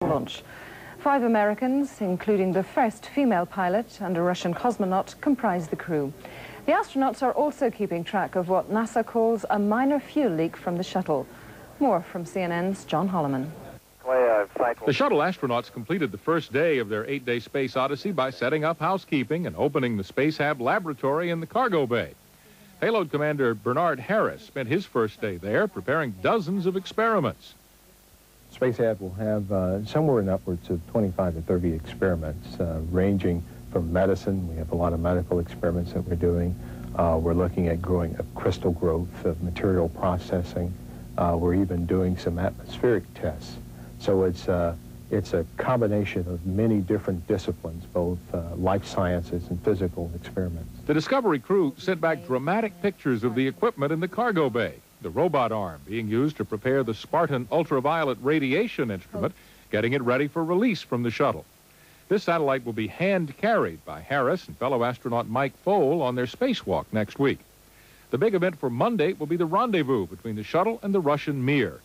launch. 5 Americans, including the first female pilot and a Russian cosmonaut, comprise the crew. The astronauts are also keeping track of what NASA calls a minor fuel leak from the shuttle. More from CNN's John Holloman. The shuttle astronauts completed the first day of their 8-day space odyssey by setting up housekeeping and opening the Space Hab laboratory in the cargo bay. Payload Commander Bernard Harris spent his first day there preparing dozens of experiments. Space Hab will have somewhere in upwards of 25 to 30 experiments, ranging from medicine. We have a lot of medical experiments that we're doing. We're looking at growing of crystal growth, of material processing. We're even doing some atmospheric tests. So it's a combination of many different disciplines, both life sciences and physical experiments. The Discovery crew sent back dramatic pictures of the equipment in the cargo bay. The robot arm being used to prepare the Spartan ultraviolet radiation instrument, getting it ready for release from the shuttle. This satellite will be hand-carried by Harris and fellow astronaut Mike Foale on their spacewalk next week. The big event for Monday will be the rendezvous between the shuttle and the Russian MIR.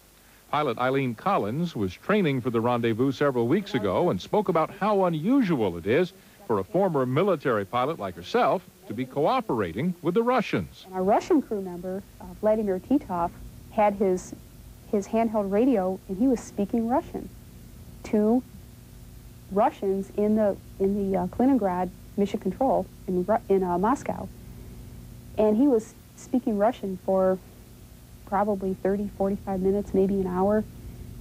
Pilot Eileen Collins was training for the rendezvous several weeks ago and spoke about how unusual it is for a former military pilot like herself to be cooperating with the Russians. And our Russian crew member, Vladimir Titov, had his handheld radio, and he was speaking Russian to Russians in the Kaliningrad Mission Control in Moscow. And he was speaking Russian for probably 30, 45 minutes, maybe an hour.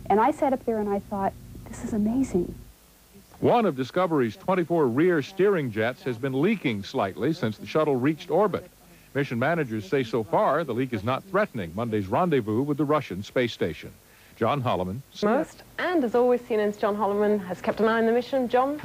And I sat up there and I thought, this is amazing. One of Discovery's 24 rear steering jets has been leaking slightly since the shuttle reached orbit. Mission managers say so far the leak is not threatening Monday's rendezvous with the Russian space station. John Holloman. Most, and as always, CNN's John Holloman has kept an eye on the mission. John,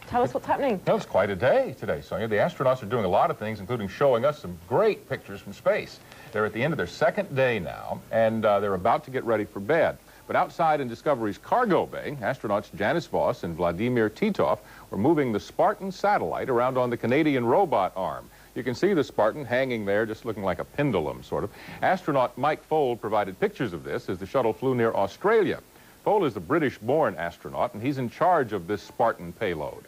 tell us what's happening. Well, it's quite a day today, Sonia. The astronauts are doing a lot of things, including showing us some great pictures from space. They're at the end of their second day now, and they're about to get ready for bed. But outside in Discovery's cargo bay, astronauts Janice Voss and Vladimir Titov were moving the Spartan satellite around on the Canadian robot arm. You can see the Spartan hanging there, just looking like a pendulum, sort of. Astronaut Mike Foale provided pictures of this as the shuttle flew near Australia. Foale is a British-born astronaut, and he's in charge of this Spartan payload.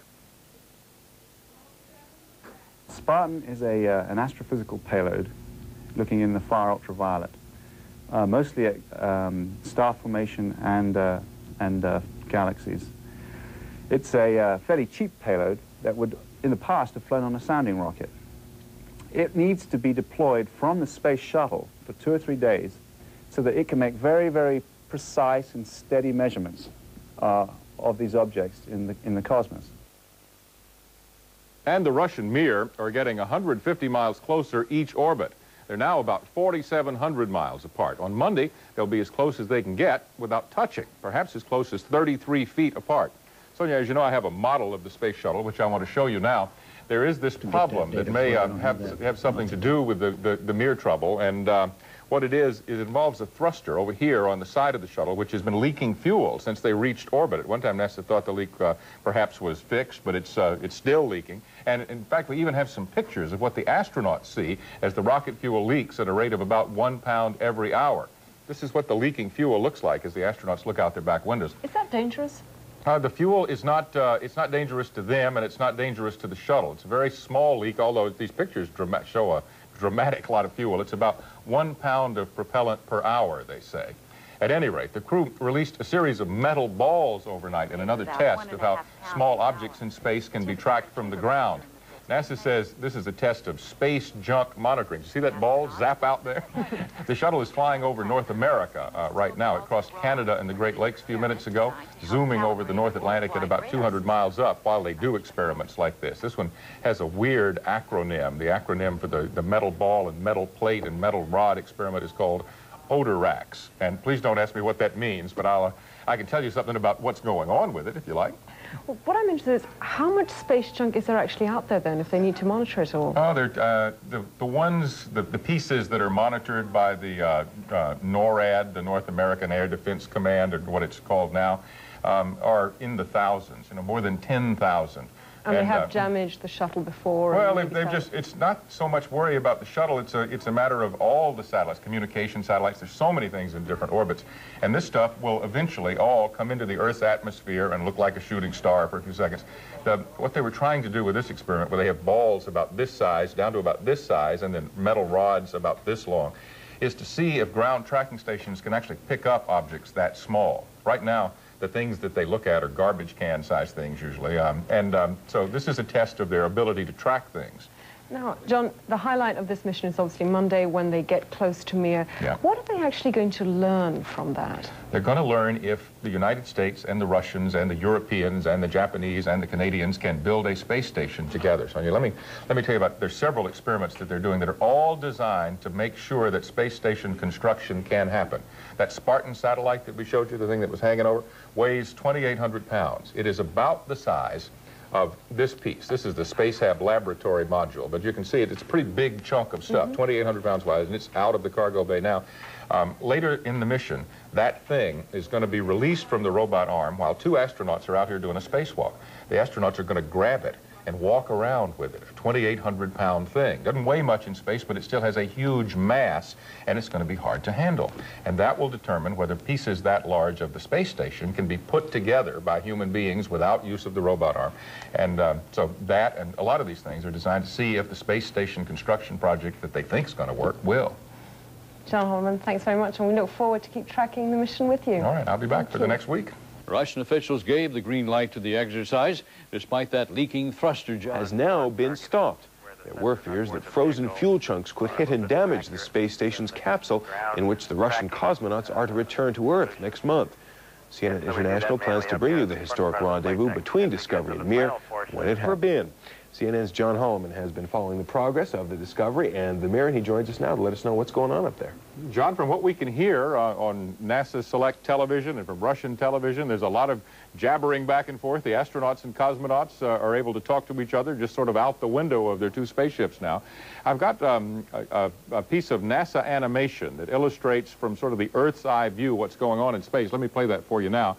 Spartan is an astrophysical payload looking in the far ultraviolet, mostly at star formation and galaxies. It's a fairly cheap payload that would, in the past, have flown on a sounding rocket. It needs to be deployed from the space shuttle for 2 or 3 days so that it can make very, very precise and steady measurements of these objects in the cosmos. And the Russian MIR are getting 150 miles closer each orbit. They're now about 4,700 miles apart. On Monday, they'll be as close as they can get without touching, perhaps as close as 33 feet apart. Sonia, as you know, I have a model of the space shuttle, which I want to show you now. There is this problem that may have something to do with the MIR trouble, and what it is, it involves a thruster over here on the side of the shuttle, which has been leaking fuel since they reached orbit. At one time, NASA thought the leak perhaps was fixed, but it's still leaking. And in fact, we even have some pictures of what the astronauts see as the rocket fuel leaks at a rate of about 1 pound every hour. This is what the leaking fuel looks like as the astronauts look out their back windows. Is that dangerous? The fuel is not, it's not dangerous to them, and it's not dangerous to the shuttle. It's a very small leak, although these pictures show a dramatic lot of fuel. It's about 1 pound of propellant per hour, they say. At any rate, the crew released a series of metal balls overnight in another test of how small objects in space can be tracked from the ground. NASA says this is a test of space junk monitoring. You see that ball zap out there? The shuttle is flying over North America right now. It crossed Canada and the Great Lakes a few minutes ago, zooming over the North Atlantic at about 200 miles up while they do experiments like this. This one has a weird acronym. The acronym for the metal ball and metal plate and metal rod experiment is called ODORAX. And please don't ask me what that means, but I can tell you something about what's going on with it if you like. Well, what I'm interested in is how much space junk is there actually out there then if they need to monitor it all? Oh, the pieces that are monitored by the NORAD, the North American Air Defense Command, or what it's called now, are in the thousands, more than 10,000. And they have damaged the shuttle before. Well, they've just, it's not so much worry about the shuttle, it's a matter of all the satellites, communication satellites. There's so many things in different orbits. And this stuff will eventually all come into the Earth's atmosphere and look like a shooting star for a few seconds. What they were trying to do with this experiment, where they have balls about this size, down to about this size, and then metal rods about this long, is to see if ground tracking stations can actually pick up objects that small. Right now, the things that they look at are garbage can size things usually. So this is a test of their ability to track things. Now, John, the highlight of this mission is obviously Monday when they get close to MIR. Yeah. What are they actually going to learn from that? They're going to learn if the United States and the Russians and the Europeans and the Japanese and the Canadians can build a space station together. So let me tell you about, there's several experiments that they're doing that are all designed to make sure that space station construction can happen. That Spartan satellite that we showed you, the thing that was hanging over, weighs 2,800 pounds. It is about the size of this piece. This is the Spacehab laboratory module, but you can see it's a pretty big chunk of stuff, 2,800 pounds wide, and it's out of the cargo bay now. Later in the mission, that thing is going to be released from the robot arm while two astronauts are out here doing a spacewalk. The astronauts are going to grab it and walk around with it, a 2,800-pound thing. Doesn't weigh much in space, but it still has a huge mass, and it's going to be hard to handle. And that will determine whether pieces that large of the space station can be put together by human beings without use of the robot arm. And so that and a lot of these things are designed to see if the space station construction project that they think is going to work will. John Holloman, thanks very much, and we look forward to keep tracking the mission with you. All right, I'll be back for the next week. Russian officials gave the green light to the exercise, despite that leaking thruster jar. Has now been stopped. There were fears that frozen fuel chunks could hit and damage the space station's capsule, in which the Russian cosmonauts are to return to Earth next month. CNN International plans to bring you the historic rendezvous between Discovery and MIR when it has been. CNN's John Holloman has been following the progress of the Discovery and the MIR, and he joins us now to let us know what's going on up there. John, from what we can hear on NASA Select television and from Russian television, there's a lot of jabbering back and forth. The astronauts and cosmonauts are able to talk to each other just sort of out the window of their two spaceships now. I've got a piece of NASA animation that illustrates from sort of the Earth's eye view what's going on in space. Let me play that for you now.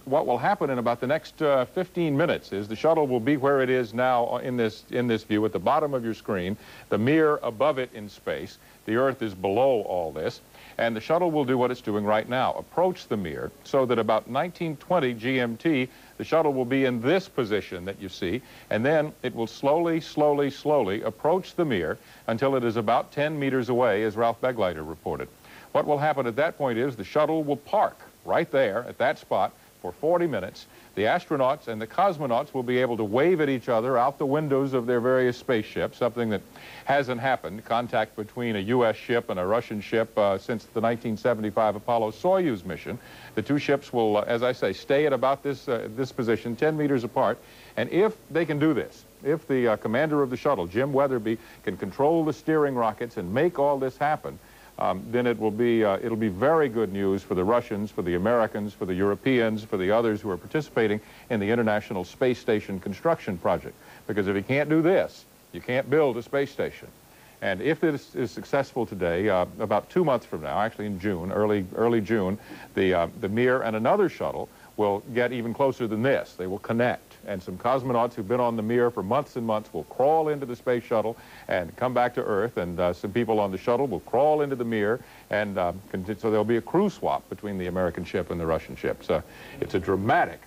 What will happen in about the next 15 minutes is the shuttle will be where it is now in this view at the bottom of your screen, the MIR above it in space. The Earth is below all this, and the shuttle will do what it's doing right now, approach the MIR, so that about 1920 GMT, the shuttle will be in this position that you see, and then it will slowly, slowly, slowly approach the MIR until it is about 10 meters away, as Ralph Begleiter reported. What will happen at that point is the shuttle will park right there at that spot for 40 minutes. The astronauts and the cosmonauts will be able to wave at each other out the windows of their various spaceships, something that hasn't happened, contact between a U.S. ship and a Russian ship since the 1975 Apollo-Soyuz mission. The two ships will, as I say, stay at about this position, 10 meters apart. And if they can do this, if the commander of the shuttle, Jim Weatherby, can control the steering rockets and make all this happen, then it'll be very good news for the Russians, for the Americans, for the Europeans, for the others who are participating in the International Space Station construction project. Because if you can't do this, you can't build a space station. And if this is successful today, about 2 months from now, actually in June, early June, the MIR and another shuttle will get even closer than this. They will connect. And some cosmonauts who've been on the MIR for months and months will crawl into the space shuttle and come back to Earth, and some people on the shuttle will crawl into the MIR, and so there'll be a crew swap between the American ship and the Russian ship. So it's a dramatic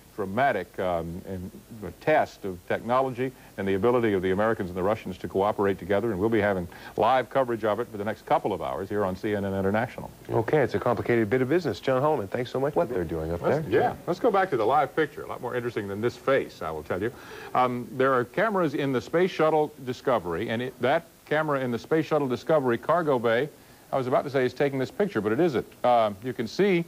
test of technology and the ability of the Americans and the Russians to cooperate together, and we'll be having live coverage of it for the next couple of hours here on CNN International. Okay, it's a complicated bit of business. John Holloman, thanks so much for what they're doing up there. Yeah, let's go back to the live picture. A lot more interesting than this face, I will tell you. There are cameras in the Space Shuttle Discovery, and that camera in the Space Shuttle Discovery cargo bay, I was about to say is taking this picture, but it isn't. You can see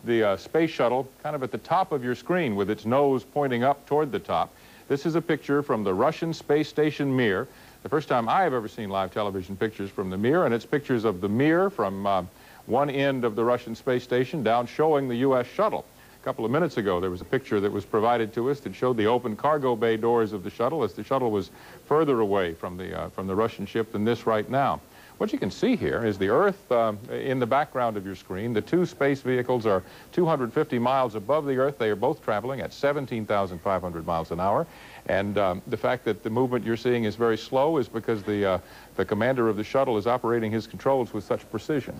the space shuttle kind of at the top of your screen with its nose pointing up toward the top. This is a picture from the Russian space station MIR. The first time I have ever seen live television pictures from the MIR, and it's pictures of the MIR from one end of the Russian space station down showing the U.S. shuttle. A couple of minutes ago, there was a picture that was provided to us that showed the open cargo bay doors of the shuttle as the shuttle was further away from the Russian ship than this right now. What you can see here is the Earth in the background of your screen. The two space vehicles are 250 miles above the Earth. They are both traveling at 17,500 miles an hour. And the fact that the movement you're seeing is very slow is because the commander of the shuttle is operating his controls with such precision.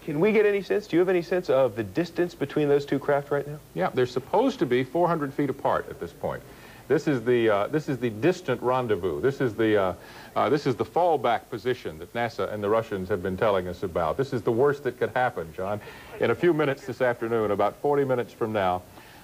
Can we get any sense, do you have any sense of the distance between those two craft right now? Yeah, they're supposed to be 400 feet apart at this point. This is the distant rendezvous. This is the fallback position that NASA and the Russians have been telling us about. This is the worst that could happen, John. In a few minutes this afternoon, about 40 minutes from now,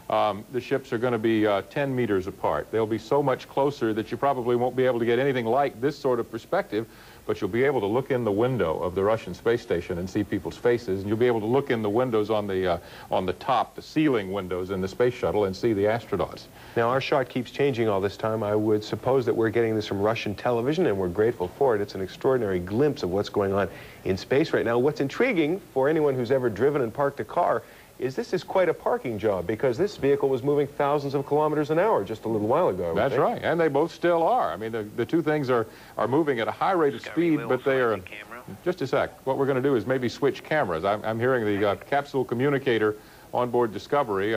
the ships are going to be 10 meters apart. They'll be so much closer that you probably won't be able to get anything like this sort of perspective, but you'll be able to look in the window of the Russian space station and see people's faces, and you'll be able to look in the windows on the top, the ceiling windows in the space shuttle, and see the astronauts. Now, our shot keeps changing all this time. I would suppose that we're getting this from Russian television, and we're grateful for it. It's an extraordinary glimpse of what's going on in space right now. What's intriguing for anyone who's ever driven and parked a car is this is quite a parking job, because this vehicle was moving thousands of kilometers an hour just a little while ago. That's right, and they both still are. I mean, the two things are moving at a high rate of speed, but they are... Just a sec. What we're going to do is maybe switch cameras. I'm hearing the capsule communicator on board Discovery,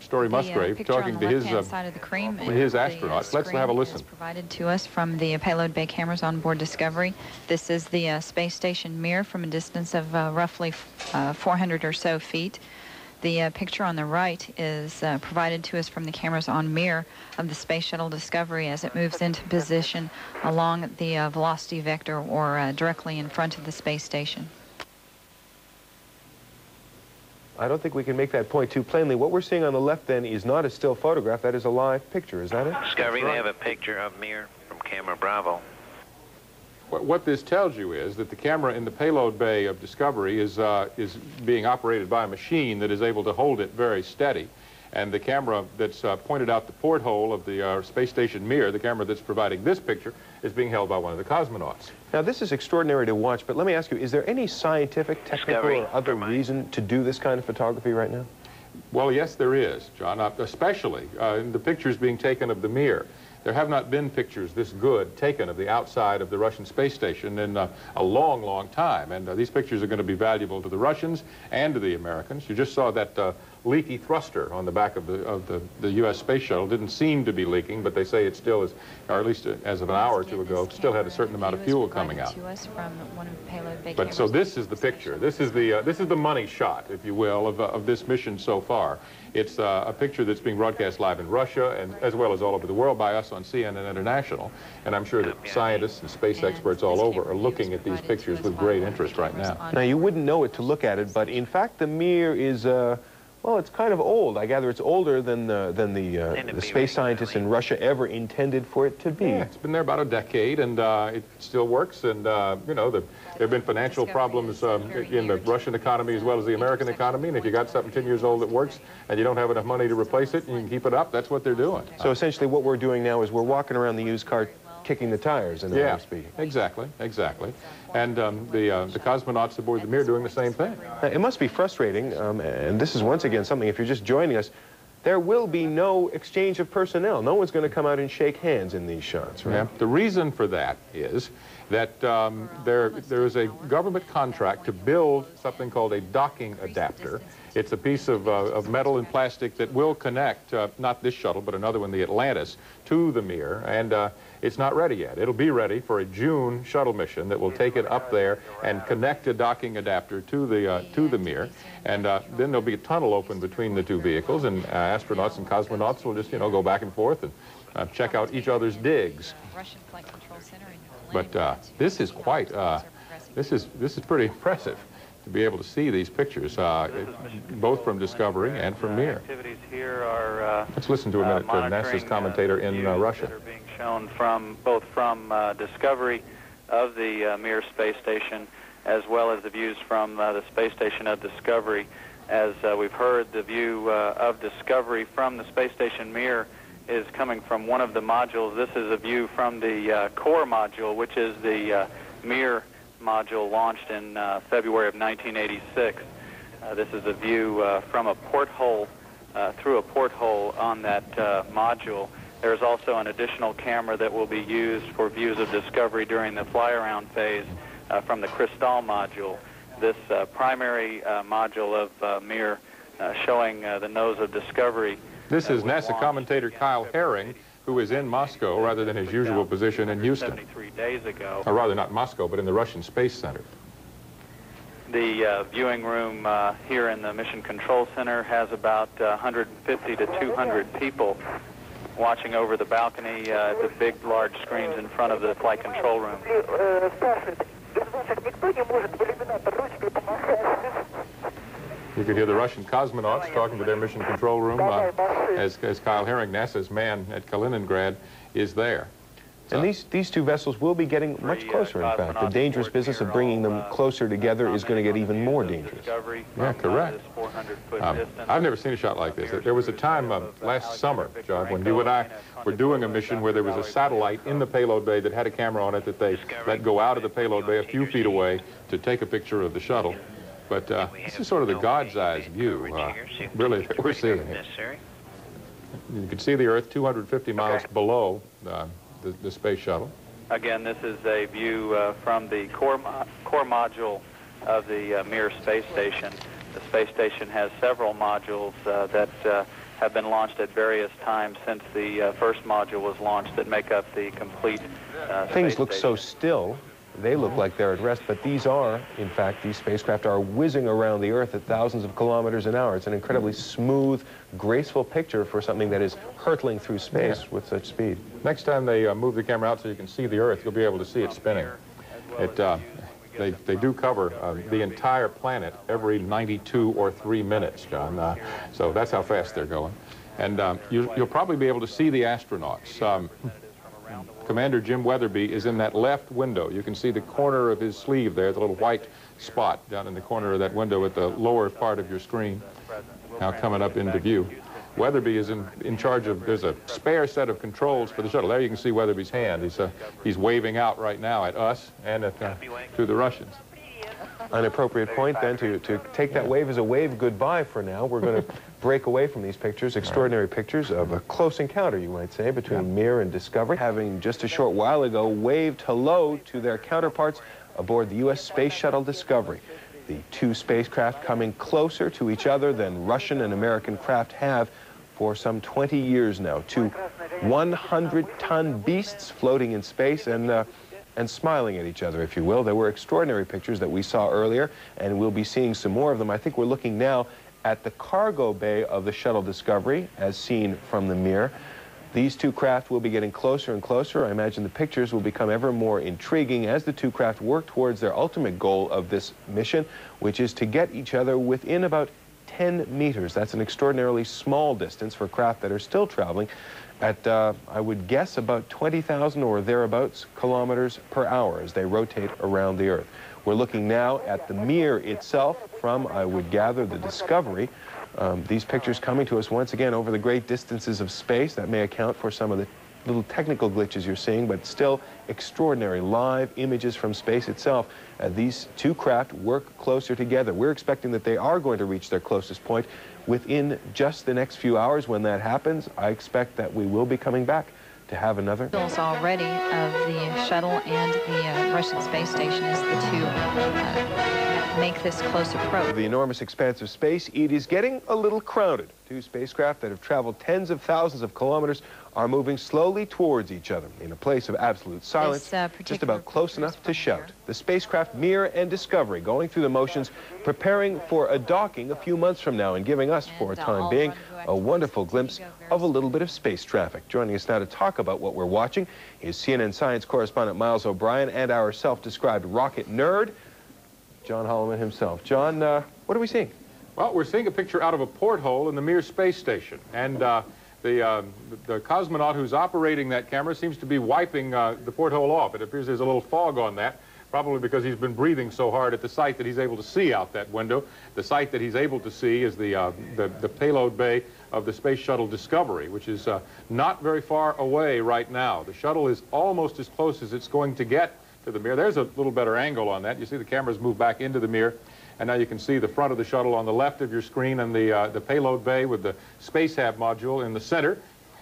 Story Musgrave, talking to his side of the screen, his astronauts. Let's have a listen. Provided to us from the payload bay cameras on board Discovery. This is the space station Mir from a distance of roughly 400 or so feet. The picture on the right is provided to us from the cameras on Mir of the Space Shuttle Discovery as it moves into position along the velocity vector, or directly in front of the space station. I don't think we can make that point too plainly. What we're seeing on the left, then, is not a still photograph. That is a live picture. Is that it? Discovery, they have a picture of Mir from camera Bravo. What this tells you is that the camera in the payload bay of Discovery is being operated by a machine that is able to hold it very steady. And the camera that's pointed out the porthole of the space station Mir, the camera that's providing this picture, is being held by one of the cosmonauts. Now, this is extraordinary to watch, but let me ask you, is there any scientific, technical, or other reason to do this kind of photography right now? Well, yes, there is, John, especially in the pictures being taken of the Mir. There have not been pictures this good taken of the outside of the Russian space station in a long, long time. And these pictures are going to be valuable to the Russians and to the Americans. You just saw that leaky thruster on the back of the U.S. space shuttle. Didn't seem to be leaking, but they say it still is, or at least as of an hour or two ago, still had a certain amount of fuel coming out. But so this is the picture. This is the money shot, if you will, of this mission so far. It's a picture that's being broadcast live in Russia, and as well as all over the world by us on CNN International. And I'm sure that scientists and space experts all over are looking at these pictures with great interest right now. Now, you wouldn't know it to look at it, but in fact, the Mir is, well, it's kind of old. I gather it's older than the space scientists in Russia ever intended for it to be. Yeah, it's been there about a decade, and it still works. And, you know, there have been financial problems in the Russian economy as well as the American economy. And if you got something 10 years old that works and you don't have enough money to replace it and you can keep it up, that's what they're doing. So essentially what we're doing now is we're walking around the used car kicking the tires, in the way of speaking. Exactly, exactly. And the cosmonauts aboard the Mir are doing the same thing. Now, it must be frustrating, and this is once again something, if you're just joining us, there will be no exchange of personnel. No one's going to come out and shake hands in these shots, right? Yeah. The reason for that is that there is a government contract to build something called a docking adapter. It's a piece of metal and plastic that will connect, not this shuttle, but another one, the Atlantis, to the Mir, and it's not ready yet. It'll be ready for a June shuttle mission that will take it up there and connect a docking adapter to the Mir, and then there'll be a tunnel open between the two vehicles, and astronauts and cosmonauts will just, you know, go back and forth and check out each other's digs. But this is quite, this is pretty impressive to be able to see these pictures, both from Discovery and from Mir. Activities here are, let's listen to a minute to NASA's commentator in Russia. That are being shown from both from Discovery of the Mir space station, as well as the views from the space station of Discovery. As we've heard, the view of Discovery from the space station Mir is coming from one of the modules. This is a view from the core module, which is the Mir module launched in February of 1986. This is a view from a porthole, through a porthole on that module. There's also an additional camera that will be used for views of Discovery during the fly-around phase from the Crystal module. This primary module of MIR showing the nose of Discovery. This is NASA commentator Kyle Herring, who is in Moscow rather than his usual position in Houston. 73 days ago. Or rather, not Moscow, but in the Russian Space Center. The viewing room here in the Mission Control Center has about 150 to 200 people watching over the balcony, the big, large screens in front of the flight control room. You could hear the Russian cosmonauts talking to their mission control room as Kyle Herring, NASA's man at Kaliningrad, is there. And these two vessels will be getting much closer, in fact. The dangerous business of bringing them closer together is going to get even more dangerous. Yeah, correct. I've never seen a shot like this. There was a time last summer, John, when you and I were doing a mission where there was a satellite in the payload bay that had a camera on it that they let go out of the payload bay a few feet away to take a picture of the shuttle. But this is sort of the God's eyes view, really, that we're seeing here. You can see the Earth 250 miles below the space shuttle. Again, this is a view from the core module of the MIR space station. The space station has several modules that have been launched at various times since the first module was launched that make up the complete Things look space so station. still. They look like they're at rest, but these are, in fact, these spacecraft are whizzing around the Earth at thousands of kilometers an hour. It's an incredibly smooth, graceful picture for something that is hurtling through space with such speed. Next time they move the camera out so you can see the Earth, you'll be able to see it spinning. They do cover the entire planet every 92 or 3 minutes, John. So that's how fast they're going. And you'll probably be able to see the astronauts. Commander Jim Weatherby is in that left window. You can see the corner of his sleeve there, the little white spot down in the corner of that window at the lower part of your screen, now coming up into view. Weatherby is in charge of, there's a spare set of controls for the shuttle. There you can see Weatherby's hand. He's waving out right now at us and to the Russians. An appropriate point then to take that wave as a wave goodbye for now. We're going to break away from these pictures, extraordinary pictures of a close encounter, you might say, between MIR and Discovery, having just a short while ago waved hello to their counterparts aboard the U.S. Space Shuttle Discovery. The two spacecraft coming closer to each other than Russian and American craft have for some 20 years now. Two 100-ton beasts floating in space and smiling at each other, if you will. There were extraordinary pictures that we saw earlier, and we'll be seeing some more of them. I think we're looking now at the cargo bay of the Shuttle Discovery, as seen from the MIR. These two craft will be getting closer and closer. I imagine the pictures will become ever more intriguing as the two craft work towards their ultimate goal of this mission, which is to get each other within about 10 meters. That's an extraordinarily small distance for craft that are still traveling at, I would guess, about 20,000 or thereabouts kilometers per hour as they rotate around the Earth. We're looking now at the MIR itself from, I would gather, the Discovery. These pictures coming to us once again over the great distances of space. That may account for some of the little technical glitches you're seeing, but still extraordinary live images from space itself. These two craft work closer together. We're expecting that they are going to reach their closest point within just the next few hours. When that happens, I expect that we will be coming back to have another. Already of the shuttle and the Russian space station as the two make this close approach. The enormous expanse of space, it is getting a little crowded. Two spacecraft that have traveled tens of thousands of kilometers are moving slowly towards each other in a place of absolute silence, just about close enough to shout. The spacecraft MIR and Discovery going through the motions, preparing for a docking a few months from now and giving us, for a time being, a wonderful glimpse of a little bit of space traffic. Joining us now to talk about what we're watching is CNN science correspondent Miles O'Brien and our self-described rocket nerd, John Holloman himself. John, what are we seeing? Well, we're seeing a picture out of a porthole in the MIR space station. And the cosmonaut who's operating that camera seems to be wiping the porthole off. It appears there's a little fog on that, probably because he's been breathing so hard at the sight that he's able to see out that window. The sight that he's able to see is the payload bay of the Space Shuttle Discovery, which is not very far away right now. The shuttle is almost as close as it's going to get to the MIR. There's a little better angle on that. You see the cameras move back into the MIR. And now you can see the front of the shuttle on the left of your screen and the payload bay with the Space Hab module in the center.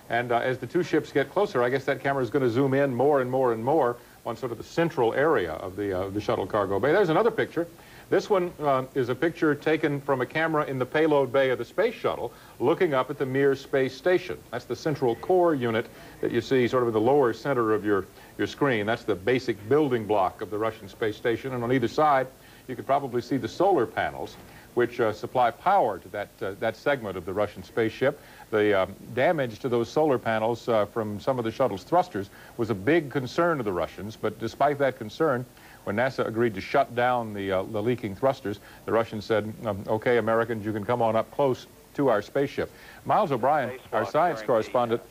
And as the two ships get closer, I guess that camera is going to zoom in more and more and more on sort of the central area of the shuttle cargo bay. There's another picture. This one is a picture taken from a camera in the payload bay of the space shuttle looking up at the Mir space station. That's the central core unit that you see sort of in the lower center of your screen. That's the basic building block of the Russian space station. And on either side, you could probably see the solar panels which supply power to that segment of the Russian spaceship. The damage to those solar panels from some of the shuttle's thrusters was a big concern to the Russians, but despite that concern, when NASA agreed to shut down the leaking thrusters, the Russians said, okay, Americans, you can come on up close to our spaceship. Miles O'Brien, our science correspondent,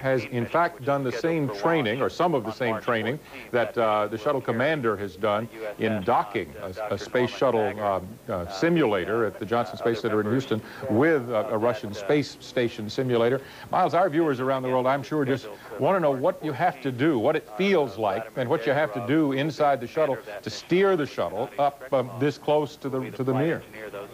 has in fact done the same training, or some of the same training, that the shuttle commander has done in docking a space shuttle simulator at the Johnson Space Center in Houston with a Russian space station simulator. Miles, our viewers around the world, I'm sure, just want to know what you have to do, what it feels like, and what you have to do inside the shuttle to steer the shuttle up this close to the Mir.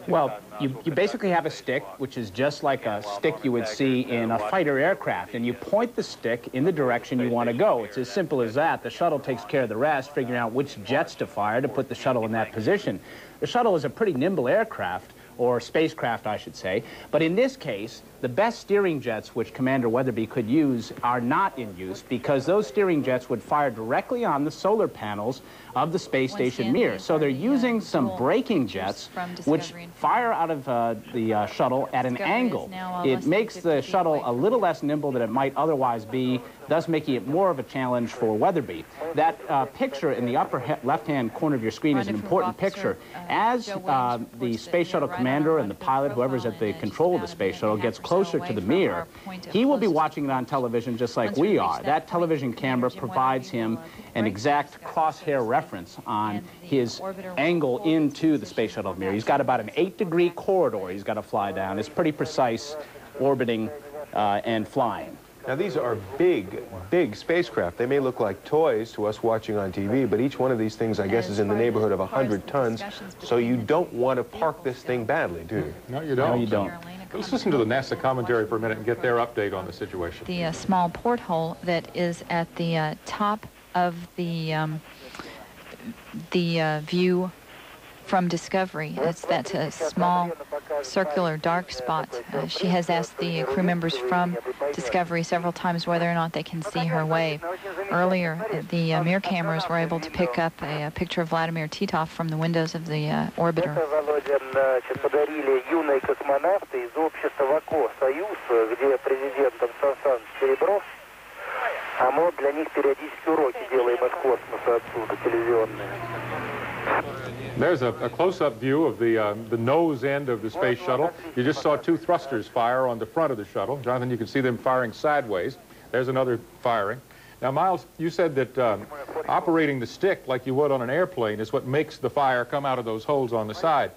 Well, you basically have a stick, which is just like a stick you would see in a fighter aircraft, and you point the stick in the direction you want to go. It's as simple as that. The shuttle takes care of the rest, figuring out which jets to fire to put the shuttle in that position. The shuttle is a pretty nimble aircraft, or spacecraft, I should say. But in this case, the best steering jets which Commander Weatherby could use are not in use because those steering jets would fire directly on the solar panels of the space station Mir. So they're using some braking jets which fire out of the shuttle at an angle. It makes the shuttle a little less nimble than it might otherwise be, thus making it more of a challenge for Weatherby. That picture in the upper left-hand corner of your screen is an important picture. As the space shuttle commander and the pilot, whoever's at the control of the space shuttle, gets closer to the Mir, he will be watching it on television just like we are. That television camera provides him an exact crosshair reference on his angle into the space shuttle Mir. He's got about an 8-degree corridor he's got to fly down. It's pretty precise orbiting and flying. Now, these are big, big spacecraft. They may look like toys to us watching on TV, but each one of these things, I guess, is in the neighborhood of 100 tons, so you don't want to park this thing badly, do you? No, you don't. No, you don't. Let's listen to the NASA commentary for a minute and get their update on the situation. The small porthole that is at the top of the view from Discovery. That's that small circular dark spot. She has asked the crew members from Discovery several times whether or not they can see her wave. Earlier, the Mir cameras were able to pick up a picture of Vladimir Titov from the windows of the orbiter. There's a close-up view of the nose end of the space shuttle. You just saw 2 thrusters fire on the front of the shuttle. Jonathan, you can see them firing sideways. There's another firing. Now, Miles, you said that operating the stick like you would on an airplane is what makes the fire come out of those holes on the side.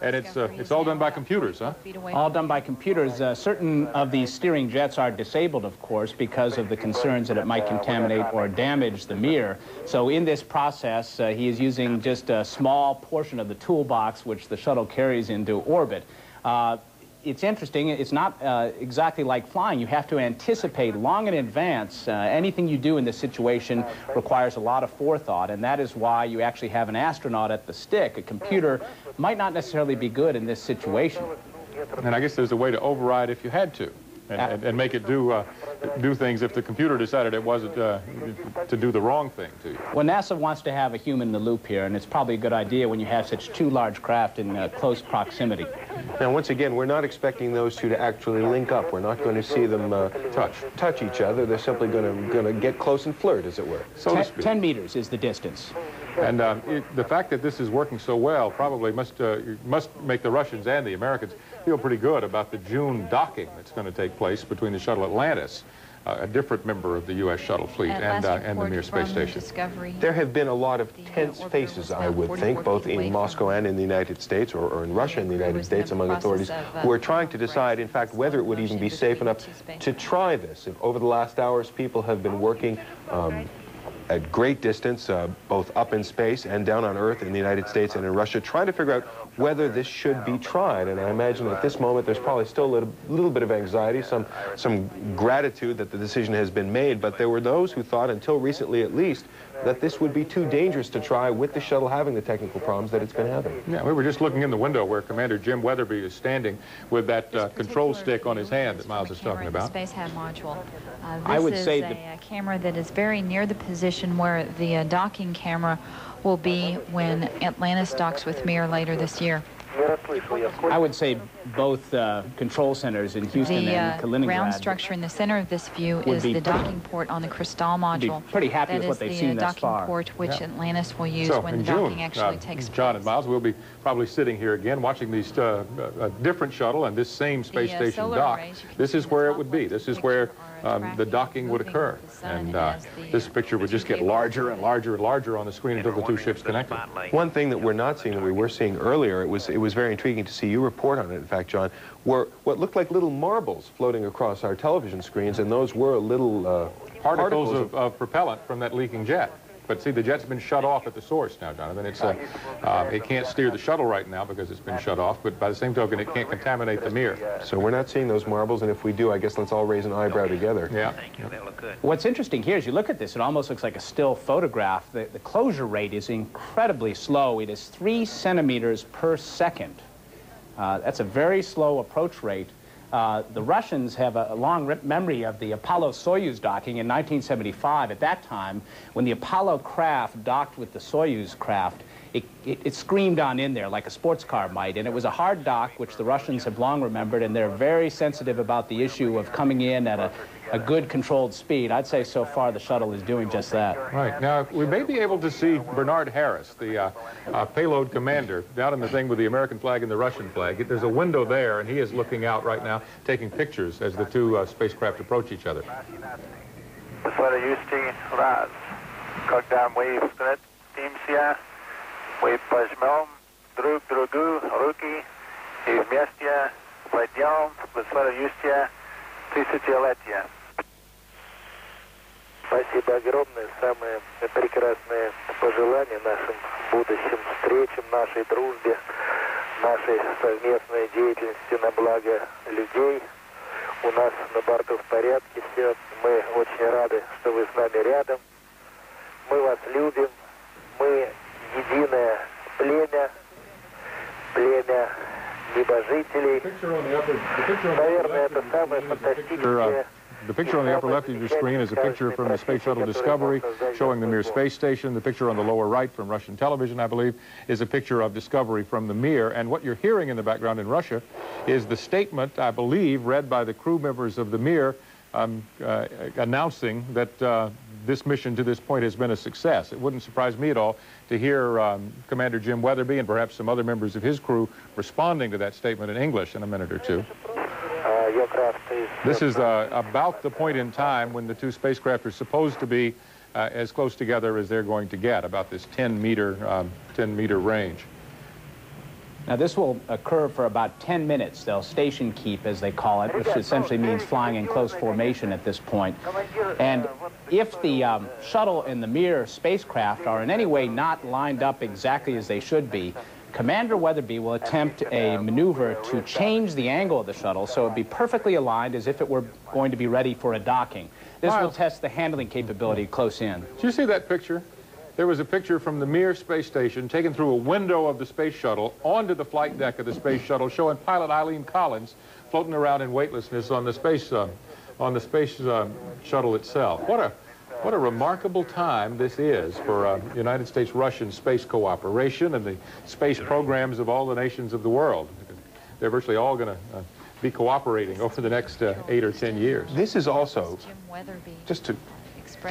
And it's all done by computers, huh? All done by computers. Certain of these steering jets are disabled, of course, because of the concerns that it might contaminate or damage the Mir. So in this process, he is using just a small portion of the toolbox which the shuttle carries into orbit. It's interesting. It's not exactly like flying. You have to anticipate long in advance. Anything you do in this situation requires a lot of forethought, and that is why you actually have an astronaut at the stick. A computer might not necessarily be good in this situation. And I guess there's a way to override if you had to, and make it do things if the computer decided it wasn't to do the wrong thing to you. Well, NASA wants to have a human in the loop here, and it's probably a good idea when you have such 2 large craft in close proximity. Now, once again, we're not expecting those 2 to actually link up. We're not going to see them touch each other. They're simply going to get close and flirt, as it were. So 10 meters is the distance. And the fact that this is working so well probably must make the Russians and the Americans feel pretty good about the June docking that's going to take place between the shuttle Atlantis, a different member of the U.S. shuttle fleet, and the Mir space station. There have been a lot of tense faces, I would think, both in Moscow and in the United States, or in Russia and the United States, among authorities who are trying to decide, in fact, whether it would even be safe enough to try this. Over the last hours, people have been working at great distance, both up in space and down on Earth in the United States and in Russia, trying to figure out whether this should be tried. And I imagine at this moment there's probably still a little bit of anxiety, some gratitude that the decision has been made, but there were those who thought, until recently at least, that this would be too dangerous to try with the shuttle having the technical problems that it's been having. Yeah, we were just looking in the window where Commander Jim Weatherby is standing with that control stick on his hand that Miles is talking about. The SpaceHab module. I would say this is a camera that is very near the position where the docking camera will be when Atlantis docks with MIR later this year. I would say both control centers in Houston and Kaliningrad. The round structure in the center of this view is the docking port on the Crystal module. Be pretty happy with what they've seen thus far. That is the docking port which Atlantis will use when the docking actually takes place. John and Miles, we'll be probably sitting here again watching these different shuttle and this same space station dock. This is where it would be. This is where the docking would occur. And this picture would just get larger and larger and larger on the screen until the two ships connected. One thing that we're not seeing that we were seeing earlier, it was very intriguing to see you report on it, in fact, John, were what looked like little marbles floating across our television screens, and those were little particles of propellant from that leaking jet. But see, the jet's been shut off at the source now, Jonathan. It's it can't steer the shuttle right now because it's been shut off, but by the same token, it can't contaminate the MIR. So we're not seeing those marbles, and if we do, I guess let's all raise an eyebrow together. Yeah. What's interesting here is you look at this, it almost looks like a still photograph. The closure rate is incredibly slow. It is 3 centimeters per second. That's a very slow approach rate. The Russians have a long memory of the Apollo-Soyuz docking in 1975. At that time, when the Apollo craft docked with the Soyuz craft, it screamed on in there like a sports car might, and it was a hard dock, which the Russians have long remembered, and they're very sensitive about the issue of coming in at a good controlled speed. I'd say so far the shuttle is doing just that. Right. Now, we may be able to see Bernard Harris, the payload commander, down in the thing with the American flag and the Russian flag. There's a window there, and he is looking out right now, taking pictures as the two spacecraft approach each other. Мы пожмем друг другу руки и вместе войдем в следующее тысячелетие. Спасибо огромное. Самые прекрасные пожелания нашим будущим встречам, нашей дружбе, нашей совместной деятельности на благо людей. У нас на борту в порядке все. Мы очень рады, что вы с нами рядом. Мы вас любим. Мы единое племя, племя небожителей. Наверное, это самое фантастическое. The picture on the upper left of your screen is a picture from the Space Shuttle Discovery showing the MIR space station. The picture on the lower right from Russian television, I believe, is a picture of Discovery from the MIR. And what you're hearing in the background in Russia is the statement, I believe, read by the crew members of the MIR announcing that this mission to this point has been a success. It wouldn't surprise me at all to hear Commander Jim Weatherby and perhaps some other members of his crew responding to that statement in English in a minute or two. This is about the point in time when the two spacecraft are supposed to be as close together as they're going to get, about this 10-meter range. Now, this will occur for about 10 minutes. They'll station keep, as they call it, which essentially means flying in close formation at this point. And if the shuttle and the MIR spacecraft are in any way not lined up exactly as they should be, Commander Weatherby will attempt a maneuver to change the angle of the shuttle so it would be perfectly aligned as if it were going to be ready for a docking. This will test the handling capability close in. Did you see that picture? There was a picture from the MIR space station taken through a window of the space shuttle onto the flight deck of the space shuttle, showing pilot Eileen Collins floating around in weightlessness on the space shuttle itself. What a remarkable time this is for United States-Russian space cooperation and the space programs of all the nations of the world. They're virtually all going to be cooperating over the next 8 or 10 years. This is also, just to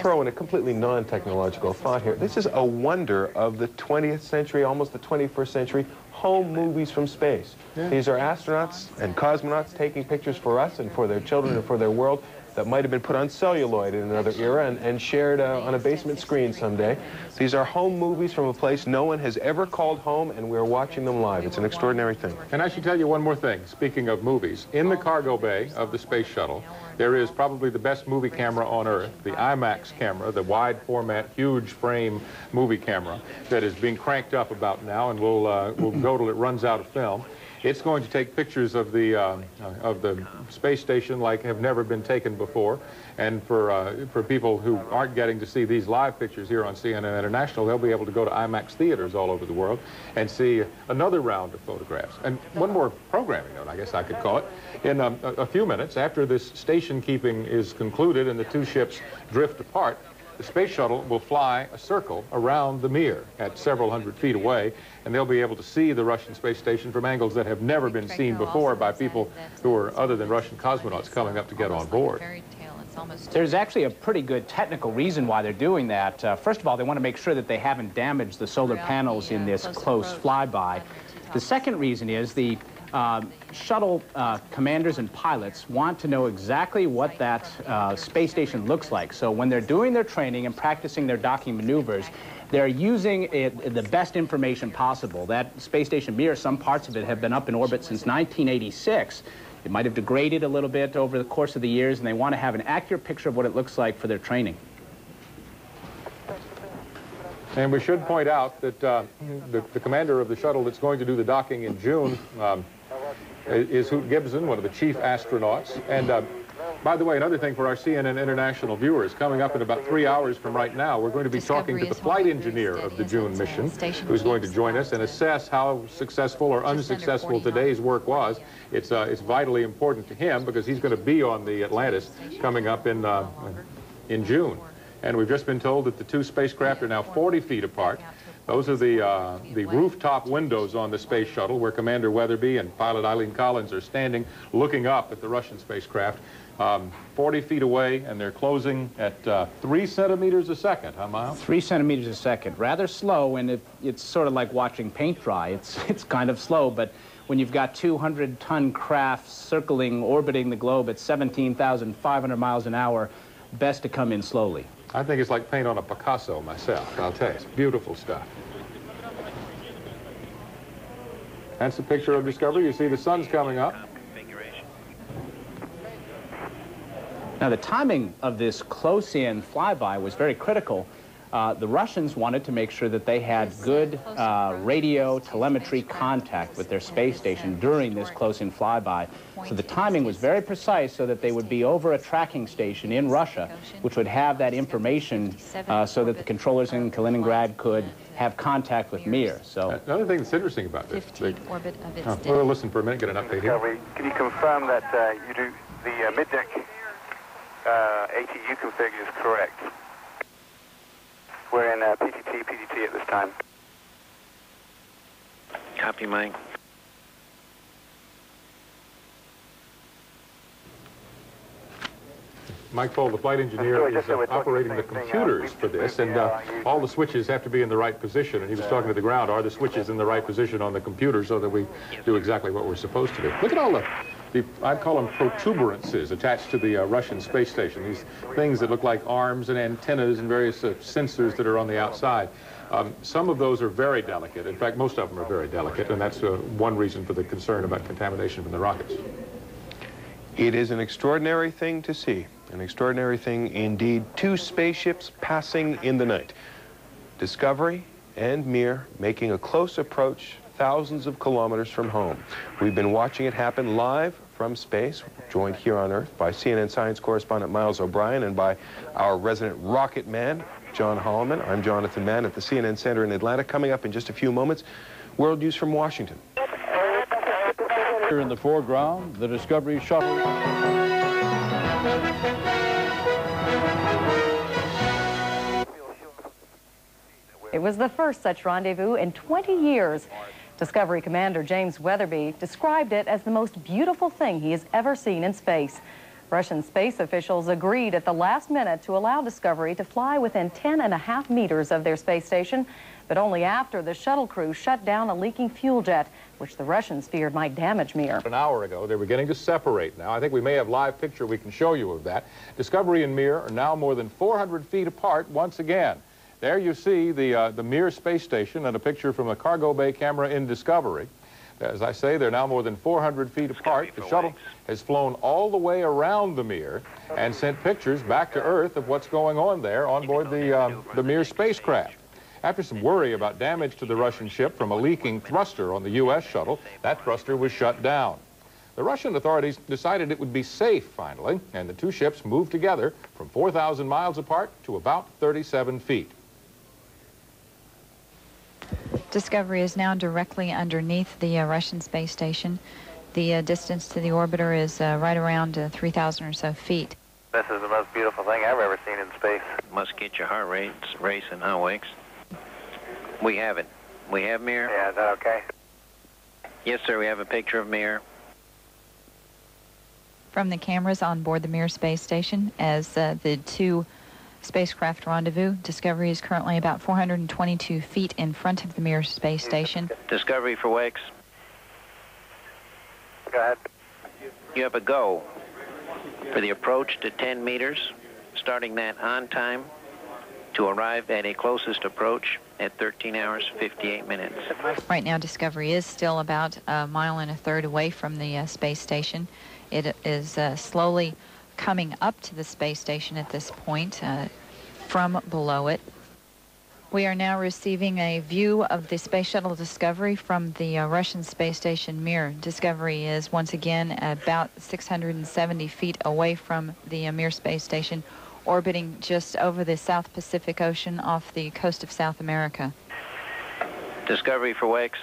throw in a completely non-technological thought here, this is a wonder of the 20th century, almost the 21st century, home movies from space. Yeah. These are astronauts and cosmonauts taking pictures for us and for their children and for their world that might have been put on celluloid in another era and shared on a basement screen someday. These are home movies from a place no one has ever called home, and we're watching them live. It's an extraordinary thing. And I should tell you one more thing, speaking of movies. In the cargo bay of the space shuttle, there is probably the best movie camera on Earth, the IMAX camera, the wide format, huge frame movie camera that is being cranked up about now and will go till it runs out of film. It's going to take pictures of the space station like have never been taken before. And for people who aren't getting to see these live pictures here on CNN International, they'll be able to go to IMAX theaters all over the world and see another round of photographs. And one more programming note, I guess I could call it. In a few minutes, after this station keeping is concluded and the two ships drift apart, the space shuttle will fly a circle around the Mir at several hundred feet away, and they'll be able to see the Russian space station from angles that have never been seen before by people who are other than Russian cosmonauts coming up to get on board. There's actually a pretty good technical reason why they're doing that. First of all, they want to make sure that they haven't damaged the solar panels in this close flyby. The second reason is the shuttle commanders and pilots want to know exactly what that space station looks like. So when they're doing their training and practicing their docking maneuvers, they're using the best information possible. That space station Mir, some parts of it have been up in orbit since 1986. It might have degraded a little bit over the course of the years, and they want to have an accurate picture of what it looks like for their training. And we should point out that the commander of the shuttle that's going to do the docking in June is Hoot Gibson, one of the chief astronauts. And by the way, another thing for our CNN International viewers, coming up in about 3 hours from right now, we're going to be talking to the flight engineer of the June mission, who's going to join us and assess how successful or unsuccessful today's work was. It's vitally important to him because he's going to be on the Atlantis coming up in June. And we've just been told that the two spacecraft are now 40 feet apart. Those are the rooftop windows on the space shuttle where Commander Weatherby and pilot Eileen Collins are standing looking up at the Russian spacecraft. 40 feet away, and they're closing at 3 centimeters a second, huh, Miles? 3 centimeters a second. Rather slow, and it's sort of like watching paint dry. It's kind of slow, but when you've got 200-ton crafts circling, orbiting the globe at 17,500 miles an hour, best to come in slowly. I think it's like paint on a Picasso myself, I'll tell you. It's beautiful stuff. That's a picture of Discovery. You see the sun's coming up. Now, the timing of this close-in flyby was very critical. The Russians wanted to make sure that they had good radio telemetry contact with their space station during this close-in flyby. So the timing was very precise so that they would be over a tracking station in Russia, which would have that information so that the controllers in Kaliningrad could have contact with Mir. So another thing that's interesting about this, we'll listen for a minute, get an update here. Can you confirm that you do the mid-deck ATU config is correct? We're in PDT at this time. Copy, Mike. Mike Pohl, the flight engineer, is operating the computers for this, and all the switches have to be in the right position. And he was talking to the ground, are the switches in the right position on the computer so that we do exactly what we're supposed to do? Look at all I'd call them protuberances attached to the Russian space station. These things that look like arms and antennas and various sensors that are on the outside. Some of those are very delicate. In fact, most of them are very delicate, and that's one reason for the concern about contamination from the rockets. It is an extraordinary thing to see. An extraordinary thing indeed. Two spaceships passing in the night. Discovery and Mir making a close approach thousands of kilometers from home. We've been watching it happen live from space, joined here on Earth by CNN science correspondent Miles O'Brien and by our resident rocket man, John Holloman. I'm Jonathan Mann at the CNN Center in Atlanta. Coming up in just a few moments, World News from Washington. Here in the foreground, the Discovery shuttle. It was the first such rendezvous in 20 years. Discovery Commander James Weatherby described it as the most beautiful thing he has ever seen in space. Russian space officials agreed at the last minute to allow Discovery to fly within 10.5 meters of their space station, but only after the shuttle crew shut down a leaking fuel jet, which the Russians feared might damage Mir. An hour ago, they were beginning to separate now. I think we may have live picture we can show you of that. Discovery and Mir are now more than 400 feet apart once again. There you see the Mir space station and a picture from a cargo bay camera in Discovery. As I say, they're now more than 400 feet apart. The shuttle has flown all the way around the Mir and sent pictures back to Earth of what's going on there on board the Mir spacecraft. After some worry about damage to the Russian ship from a leaking thruster on the U.S. shuttle, that thruster was shut down. The Russian authorities decided it would be safe, finally, and the two ships moved together from 4,000 miles apart to about 37 feet. Discovery is now directly underneath the Russian space station. The distance to the orbiter is right around 3,000 or so feet. This is the most beautiful thing I've ever seen in space. Must get your heart rate racing, huh, Wicks? We have it. We have MIR? Yeah, is that okay? Yes, sir, we have a picture of MIR. From the cameras on board the MIR space station, as the two spacecraft rendezvous, Discovery is currently about 422 feet in front of the MIR space station. Discovery for Wicks. Go ahead. You have a go for the approach to 10 meters, starting that on time to arrive at a closest approach at 13 hours, 58 minutes. Right now, Discovery is still about a mile and a third away from the space station. It is slowly coming up to the space station at this point from below it. We are now receiving a view of the Space Shuttle Discovery from the Russian space station Mir. Discovery is once again about 670 feet away from the Mir space station, orbiting just over the South Pacific Ocean off the coast of South America. Discovery for Wicks.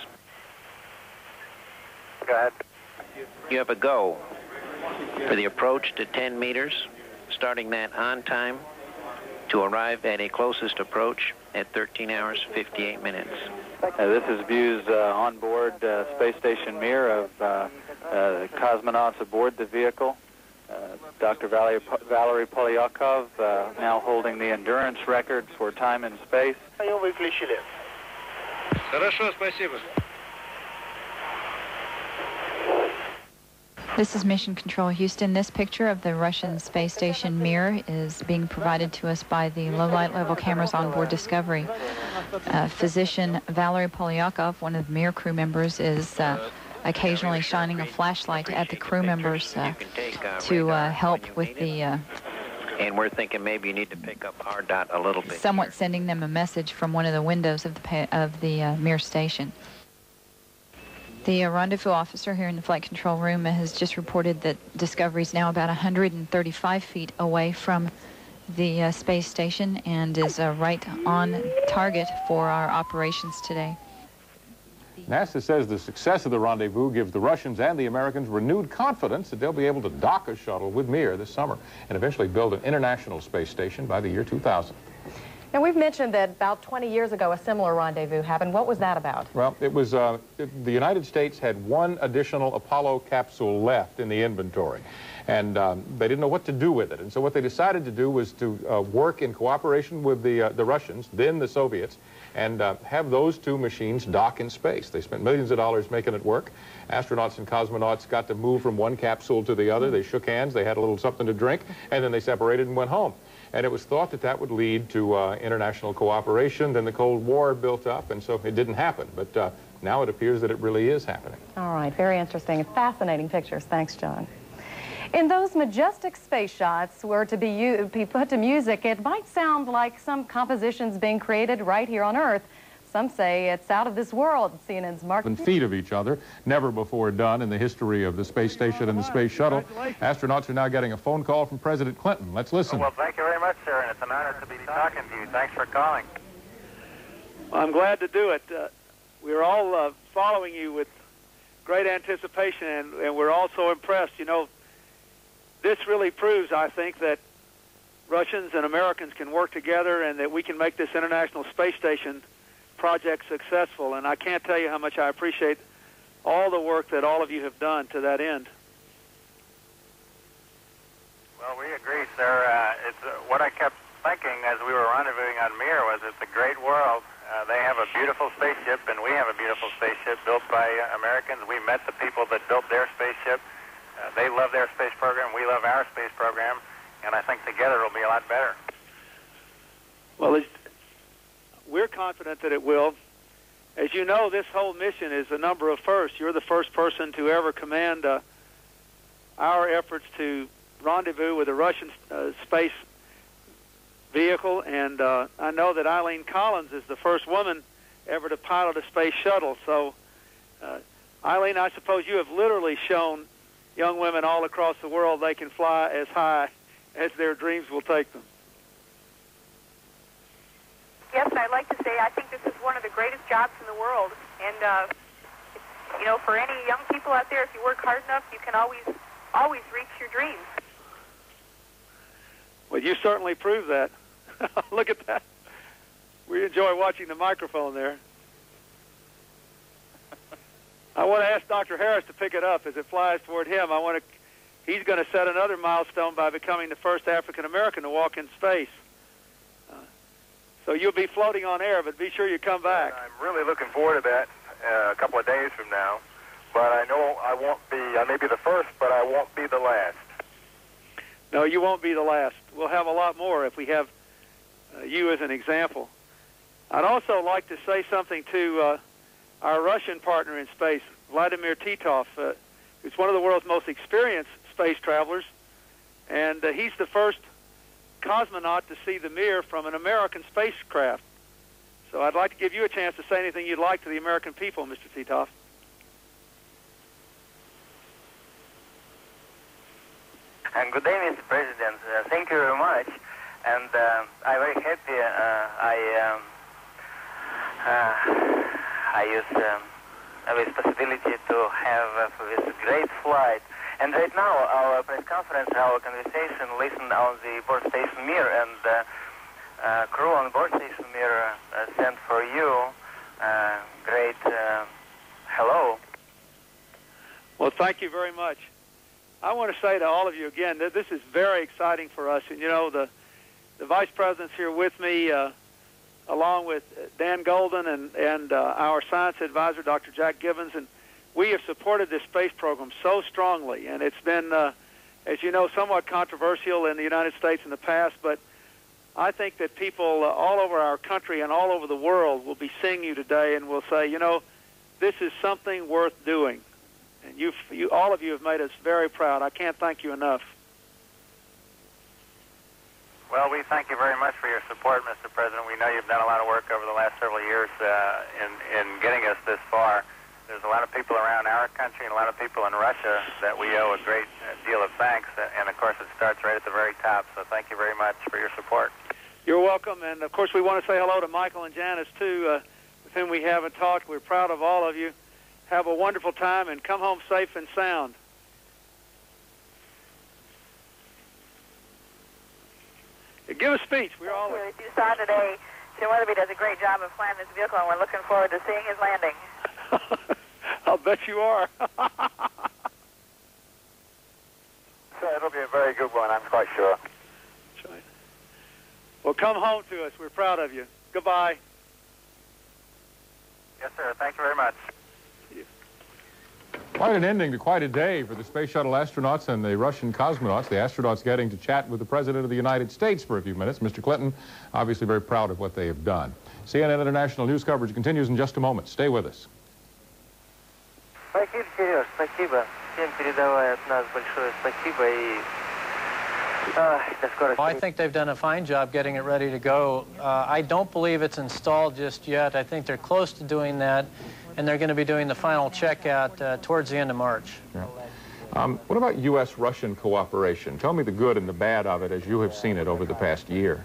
Go ahead. You have a go for the approach to 10 meters, starting that on time to arrive at a closest approach at 13 hours, 58 minutes. This is views on board Space Station Mir of cosmonauts aboard the vehicle. Dr. Valery Polyakov now holding the endurance record for time in space. Хорошо, спасибо. This is Mission Control Houston. This picture of the Russian space station Mir is being provided to us by the low light level cameras on board Discovery. Physician Valery Polyakov, one of the Mir crew members, is occasionally shining a flashlight at the crew members to help with the... And we're thinking maybe you need to pick up R dot a little bit. Somewhat sending them a message from one of the windows of the Mir station. The rendezvous officer here in the flight control room has just reported that Discovery is now about 135 feet away from the space station and is right on target for our operations today. NASA says the success of the rendezvous gives the Russians and the Americans renewed confidence that they'll be able to dock a shuttle with Mir this summer and eventually build an international space station by the year 2000. Now, we've mentioned that about 20 years ago a similar rendezvous happened. What was that about? Well, it was the United States had one additional Apollo capsule left in the inventory, and they didn't know what to do with it. And so what they decided to do was to work in cooperation with the Russians, then the Soviets, and have those two machines dock in space. They spent millions of dollars making it work. Astronauts and cosmonauts got to move from one capsule to the other. They shook hands, they had a little something to drink, and then they separated and went home. And it was thought that that would lead to international cooperation. Then the Cold War built up, and so it didn't happen. But now it appears that it really is happening. All right, very interesting and fascinating pictures. Thanks, John. In those majestic space shots were to be put to music, it might sound like some compositions being created right here on Earth. Some say it's out of this world. CNN's Mark... 7 feet of each other, never before done in the history of the space station and the space shuttle. Astronauts are now getting a phone call from President Clinton. Let's listen. Well, thank you very much, sir, and it's an honor to be talking to you. Thanks for calling. Well, I'm glad to do it. We're all following you with great anticipation, and we're all so impressed. You know, this really proves, I think, that Russians and Americans can work together and that we can make this International Space Station project successful, and I can't tell you how much I appreciate all the work that all of you have done to that end. Well, we agree, sir. It's what I kept thinking as we were rendezvousing on Mir was it's a great world. They have a beautiful spaceship, and we have a beautiful spaceship built by Americans. We met the people that built their spaceship. They love their space program. We love our space program, and I think together it'll be a lot better. Well, we're confident that it will. As you know, this whole mission is a number of firsts. You're the first person to ever command our efforts to rendezvous with a Russian space vehicle, and I know that Eileen Collins is the first woman ever to pilot a space shuttle. So, Eileen, I suppose you have literally shown young women all across the world they can fly as high as their dreams will take them. Yes, I'd like to say I think this is one of the greatest jobs in the world. And, you know, for any young people out there, if you work hard enough, you can always reach your dreams. Well, you certainly proved that. Look at that. We enjoy watching the microphone there. I want to ask Dr. Harris to pick it up as it flies toward him. He's going to set another milestone by becoming the first African American to walk in space. So you'll be floating on air, but be sure you come back. I'm really looking forward to that a couple of days from now. But I know I may be the first, but I won't be the last. No, you won't be the last. We'll have a lot more if we have you as an example. I'd also like to say something to our Russian partner in space, Vladimir Titov, who's one of the world's most experienced space travelers, and he's the first cosmonaut to see the Mir from an American spacecraft. So I'd like to give you a chance to say anything you'd like to the American people, Mr. Titov. And good day, Mr. President. Thank you very much. And I'm very happy. I use this possibility to have this great flight. And right now, our press conference, our conversation, listen on the board station Mir, and crew on board station Mir sent for you great hello. Well, thank you very much. I want to say to all of you again that this is very exciting for us. And, you know, the Vice President's here with me, along with Dan Golden and our science advisor, Dr. Jack Gibbons, and we have supported this space program so strongly, and it's been, as you know, somewhat controversial in the United States in the past, but I think that people all over our country and all over the world will be seeing you today and will say, you know, this is something worth doing. And all of you have made us very proud. I can't thank you enough. Well, we thank you very much for your support, Mr. President. We know you've done a lot of work over the last several years in getting us this far. There's a lot of people around our country and a lot of people in Russia that we owe a great deal of thanks, and of course it starts right at the very top, so thank you very much for your support. You're welcome, and of course we want to say hello to Michael and Janice too, with whom we haven't talked. We're proud of all of you. Have a wonderful time and come home safe and sound. Give a speech. We're all here. As you saw today, Jim Weatherby does a great job of flying this vehicle, and we're looking forward to seeing his landing. I'll bet you are. So it'll be a very good one, I'm quite sure. That's right. Well, come home to us. We're proud of you. Goodbye. Yes, sir. Thank you very much. Quite an ending to quite a day for the space shuttle astronauts and the Russian cosmonauts. The astronauts getting to chat with the President of the United States for a few minutes. Mr. Clinton, obviously very proud of what they have done. CNN International News coverage continues in just a moment. Stay with us. Спасибо, Сереж, спасибо. Всем передавай от нас большое спасибо и до скорости. I think they've done a fine job getting it ready to go. I don't believe it's installed just yet. I think they're close to doing that, and they're going to be doing the final checkout towards the end of March. Yeah. What about U.S.-Russian cooperation? Tell me the good and the bad of it as you have seen it over the past year.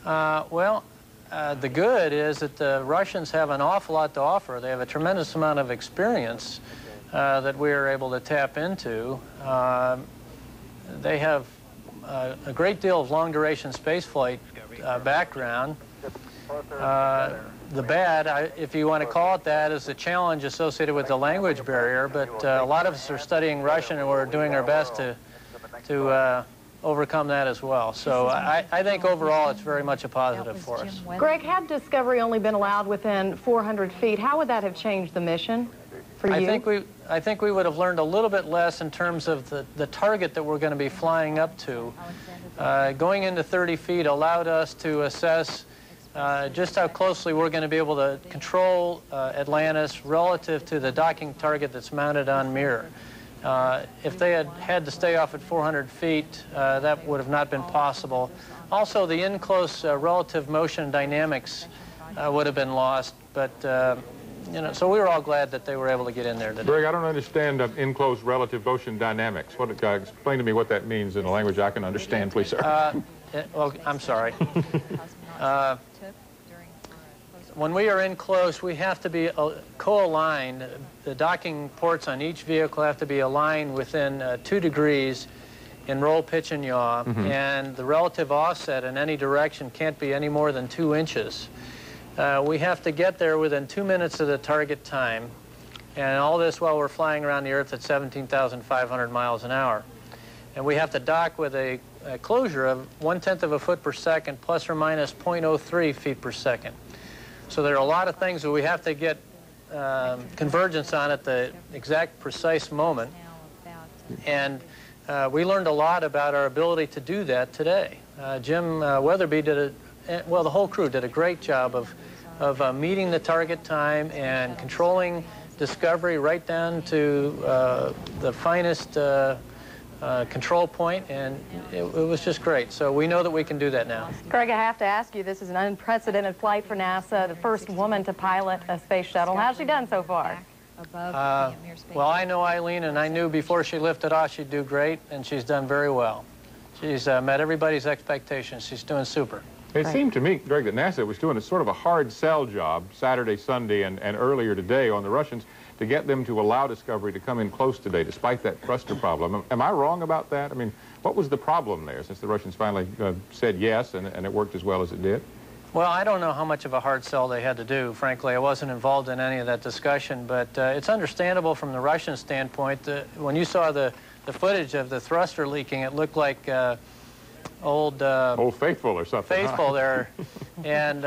The good is that the Russians have an awful lot to offer. They have a tremendous amount of experience that we are able to tap into. They have a great deal of long-duration spaceflight background. The bad, if you want to call it that, is the challenge associated with the language barrier, but a lot of us are studying Russian and we're doing our best to overcome that as well. So I think overall it's very much a positive for us. Greg, had Discovery only been allowed within 400 feet, how would that have changed the mission for you? I think we would have learned a little bit less in terms of the target that we're going to be flying up to. Going into 30 feet allowed us to assess just how closely we're going to be able to control Atlantis relative to the docking target that's mounted on MIR. If they had to stay off at 400 feet, that would have not been possible. Also, the in-close relative motion dynamics would have been lost, but you know, so we were all glad that they were able to get in there today. Greg, I don't understand in-close relative motion dynamics. Explain to me what that means in a language I can understand, please, sir. Well, I'm sorry. When we are in close, we have to be co-aligned. The docking ports on each vehicle have to be aligned within 2 degrees in roll, pitch, and yaw, and the relative offset in any direction can't be any more than 2 inches. We have to get there within 2 minutes of the target time, and all this while we're flying around the Earth at 17,500 miles an hour. And we have to dock with a closure of 1/10 of a foot per second, plus or minus 0.03 feet per second. So there are a lot of things that we have to get convergence on at the exact precise moment. And we learned a lot about our ability to do that today. Jim Weatherby well, the whole crew did a great job of meeting the target time and controlling Discovery right down to the finest control point, and it was just great. So we know that we can do that now. Greg, I have to ask you, this is an unprecedented flight for NASA, the first woman to pilot a space shuttle. How's she done so far? Well, I know Eileen, and I knew before she lifted off she'd do great, and she's done very well. She's met everybody's expectations. She's doing super. It seemed to me, Greg, that NASA was doing a sort of a hard sell job Saturday, Sunday, and earlier today on the Russians to get them to allow Discovery to come in close today, despite that thruster problem. Am I wrong about that? I mean, what was the problem there since the Russians finally said yes and it worked as well as it did? Well, I don't know how much of a hard sell they had to do. Frankly, I wasn't involved in any of that discussion, but it's understandable from the Russian standpoint that when you saw the footage of the thruster leaking, it looked like Old Faithful or something. Faithful there, and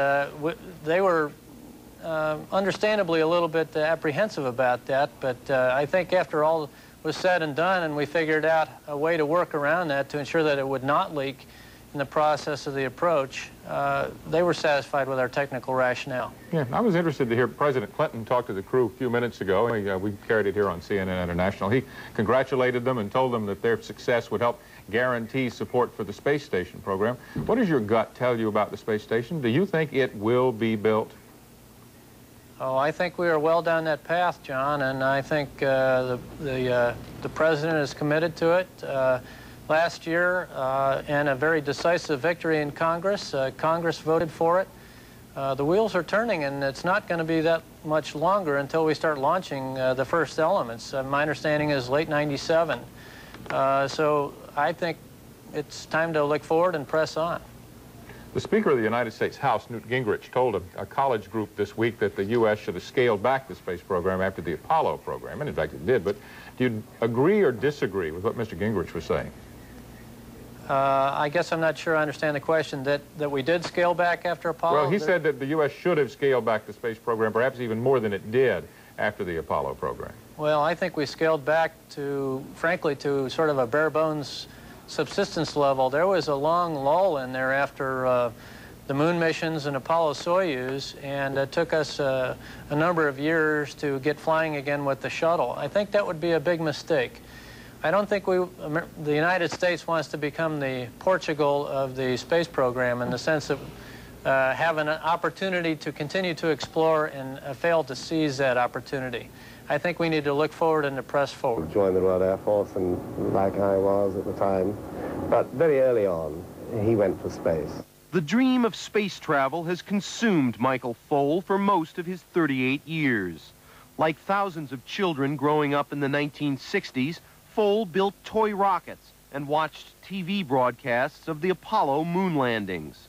they were understandably a little bit apprehensive about that, but I think after all was said and done and we figured out a way to work around that to ensure that it would not leak in the process of the approach, they were satisfied with our technical rationale. Yeah, I was interested to hear President Clinton talk to the crew a few minutes ago. We carried it here on CNN International. He congratulated them and told them that their success would help guarantee support for the space station program. What does your gut tell you about the space station? Do you think it will be built? Oh, I think we are well down that path, John, and I think the President is committed to it. Last year, and a very decisive victory in Congress, Congress voted for it. The wheels are turning, and it's not going to be that much longer until we start launching the first elements. My understanding is late '97. So I think it's time to look forward and press on. The Speaker of the United States House, Newt Gingrich, told a college group this week that the U.S. should have scaled back the space program after the Apollo program, and in fact it did. But do you agree or disagree with what Mr. Gingrich was saying? I guess I'm not sure I understand the question. That we did scale back after Apollo? Well, he said that the U.S. should have scaled back the space program, perhaps even more than it did after the Apollo program. Well, I think we scaled back to, frankly, to sort of a bare-bones subsistence level. There was a long lull in there after the moon missions and Apollo-Soyuz, and it took us a number of years to get flying again with the shuttle. I think that would be a big mistake. I don't think the United States wants to become the Portugal of the space program in the sense of having an opportunity to continue to explore and fail to seize that opportunity. I think we need to look forward and to press forward. Joined the Royal Air Force, and like I was at the time, but very early on, he went for space. The dream of space travel has consumed Michael Foale for most of his 38 years. Like thousands of children growing up in the 1960s, Foale built toy rockets and watched TV broadcasts of the Apollo moon landings.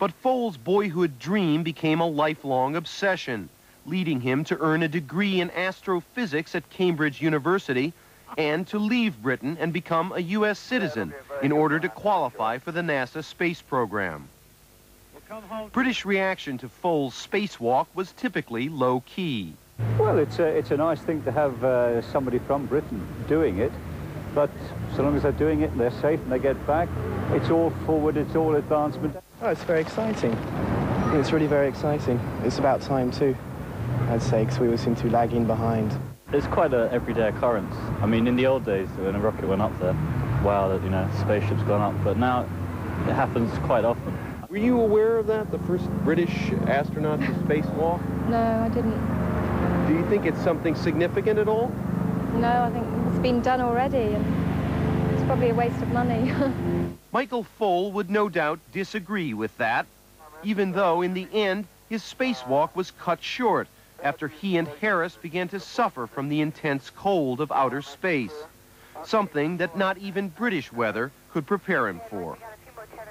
But Foale's boyhood dream became a lifelong obsession, leading him to earn a degree in astrophysics at Cambridge University and to leave Britain and become a U.S. citizen in order to qualify for the NASA space program. British reaction to Foale's spacewalk was typically low-key. Well, it's a nice thing to have somebody from Britain doing it, but so long as they're doing it and they're safe and they get back, it's all forward, it's all advancement. Oh, it's very exciting. It's really very exciting. It's about time too, I'd say, because we all seem to be lagging behind. It's quite an everyday occurrence. I mean, in the old days, when a rocket went up there, wow, you know, spaceship's gone up, but now it happens quite often. Were you aware of that, the first British astronaut to spacewalk? No, I didn't. Do you think it's something significant at all? No, I think it's been done already, and it's probably a waste of money. Michael Foale would no doubt disagree with that, even though in the end his spacewalk was cut short after he and Harris began to suffer from the intense cold of outer space, something that not even British weather could prepare him for.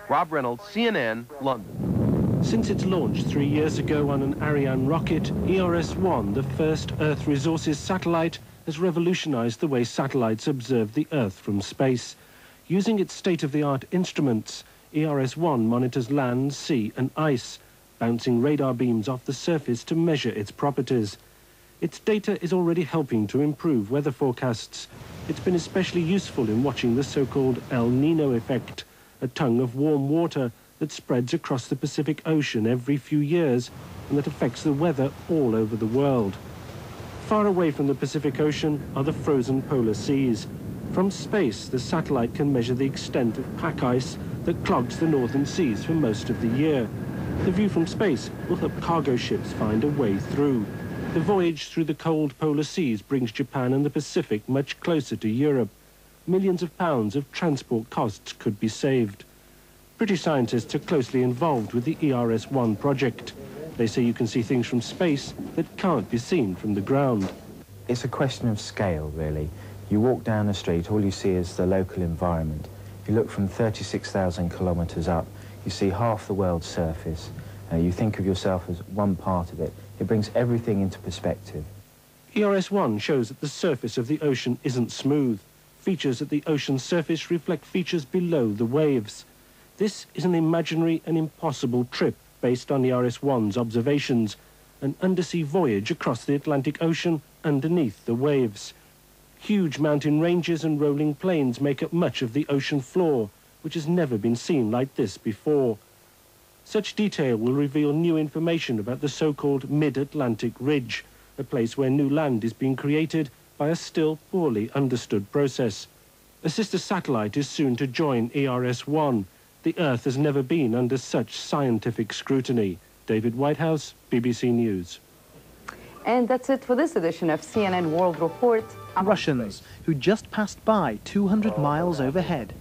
Rob Reynolds, CNN, London. Since its launch 3 years ago on an Ariane rocket, ERS-1, the first Earth resources satellite, has revolutionized the way satellites observe the Earth from space. Using its state-of-the-art instruments, ERS-1 monitors land, sea and ice, bouncing radar beams off the surface to measure its properties. Its data is already helping to improve weather forecasts. It's been especially useful in watching the so-called El Nino effect, a tongue of warm water that spreads across the Pacific Ocean every few years and that affects the weather all over the world. Far away from the Pacific Ocean are the frozen polar seas. From space, the satellite can measure the extent of pack ice that clogs the northern seas for most of the year. The view from space will help cargo ships find a way through. The voyage through the cold polar seas brings Japan and the Pacific much closer to Europe. Millions of pounds of transport costs could be saved. British scientists are closely involved with the ERS-1 project. They say you can see things from space that can't be seen from the ground. It's a question of scale, really. You walk down the street, all you see is the local environment. You look from 36,000 kilometres up, you see half the world's surface. You think of yourself as one part of it. It brings everything into perspective. ERS-1 shows that the surface of the ocean isn't smooth. Features at the ocean surface reflect features below the waves. This is an imaginary and impossible trip based on ERS-1's observations, an undersea voyage across the Atlantic Ocean underneath the waves. Huge mountain ranges and rolling plains make up much of the ocean floor, which has never been seen like this before. Such detail will reveal new information about the so-called Mid-Atlantic Ridge, a place where new land is being created by a still poorly understood process. A sister satellite is soon to join ERS-1. The Earth has never been under such scientific scrutiny. David Whitehouse, BBC News. And that's it for this edition of CNN World Report. Russians who just passed by 200 miles overhead.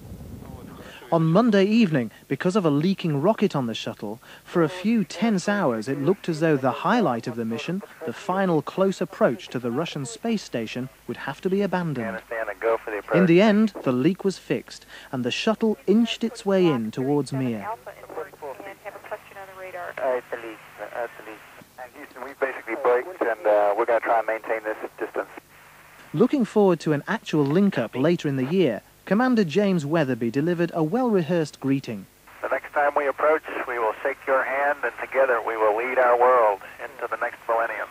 On Monday evening, because of a leaking rocket on the shuttle, for a few tense hours it looked as though the highlight of the mission, the final close approach to the Russian space station, would have to be abandoned. In the end, the leak was fixed, and the shuttle inched its way in towards Mir. Houston, we basically braked, and we're going to try and maintain this distance. Looking forward to an actual link-up later in the year, Commander James Weatherby delivered a well-rehearsed greeting. The next time we approach, we will shake your hand, and together we will lead our world into the next millennium.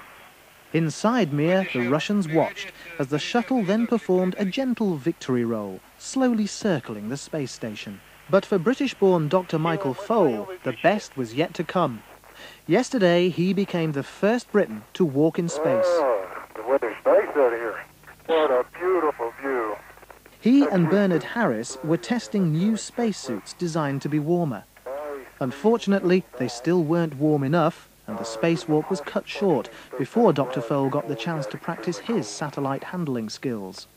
Inside Mir, the Russians watched as the shuttle then performed a gentle victory roll, slowly circling the space station. But for British-born Dr. Michael Foale, the best was yet to come. Yesterday, he became the first Briton to walk in space. Oh, the weather's nice out here. What a beautiful view. He and Bernard Harris were testing new spacesuits designed to be warmer. Unfortunately, they still weren't warm enough, and the spacewalk was cut short before Dr. Foale got the chance to practice his satellite handling skills.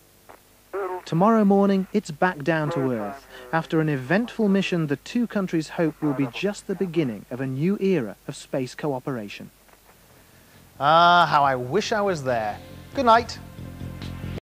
Tomorrow morning, it's back down to Earth. After an eventful mission, the two countries hope will be just the beginning of a new era of space cooperation. Ah, how I wish I was there. Good night.